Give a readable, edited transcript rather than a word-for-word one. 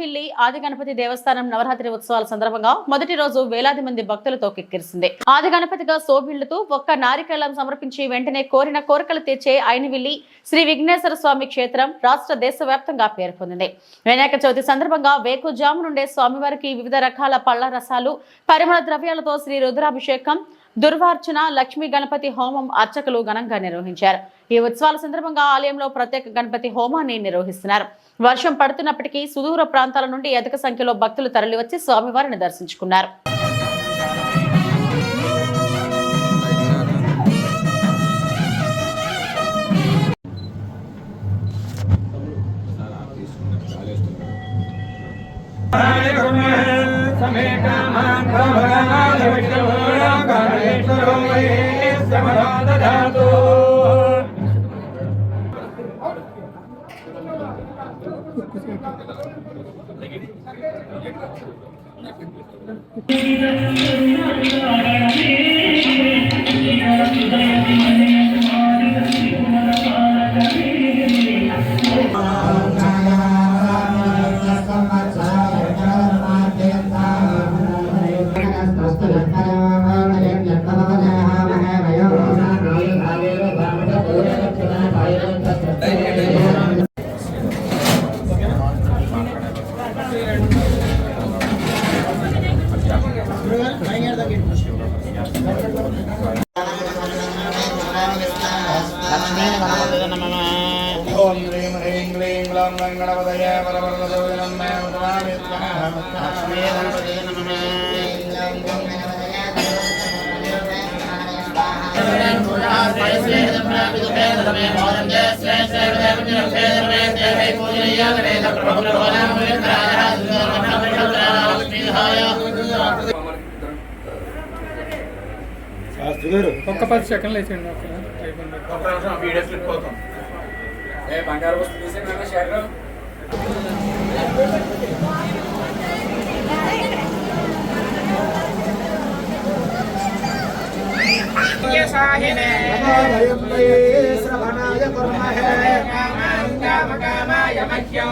అయినవిల్లి ఆది గణపతి దేవస్థానం నవరాత్రి ఉత్సవాల సందర్భంగా మొదటి రోజు వేలాది మంది భక్తులతో కిక్కిరిసింది. ఆది గణపతిగా శోభిల్లుతూ ఒక్క నారికేళం సమర్పించి వెంటనే కోరిన కోరికలు తీర్చే అయినవిల్లి శ్రీ విఘ్నేశ్వర స్వామి క్షేత్రం రాష్ట్ర దేశవ్యాప్తంగా పేరు పొందింది. వినాయక చవితి సందర్భంగా వేకుజాము నుండే స్వామివారికి వివిధ రకాల పళ్ల రసాలు, పరిమళ ద్రవ్యాలతో శ్రీ రుద్రాభిషేకం, దుర్వార్చన, లక్ష్మీ గణపతి హోమం అర్చకులు ఘనంగా నిర్వహించారు. ఈ ఉత్సవాల సందర్భంగా ఆలయంలో ప్రత్యేక గణపతి హోమాన్ని నిర్వహిస్తున్నారు. వర్షం పడుతున్నప్పటికీ సుదూర ప్రాంతాల నుండి అధిక సంఖ్యలో భక్తులు తరలివచ్చి స్వామివారిని దర్శించుకున్నారు. ओम ह्रीं ह्रीं क्लीं ग्लौं गणपतये वरवरदये नमः उद्वामि स्वाहा लक्ष्मी गणपतये नमः ఒక్క 10 సెకండ్లు వేసేయండి. వీడియో క్లిప్ అవుతాం. బంగారు వస్తు తీసేనా శేఖరం శ్రవణాయ కుర్మహే కామాయ మహ్యం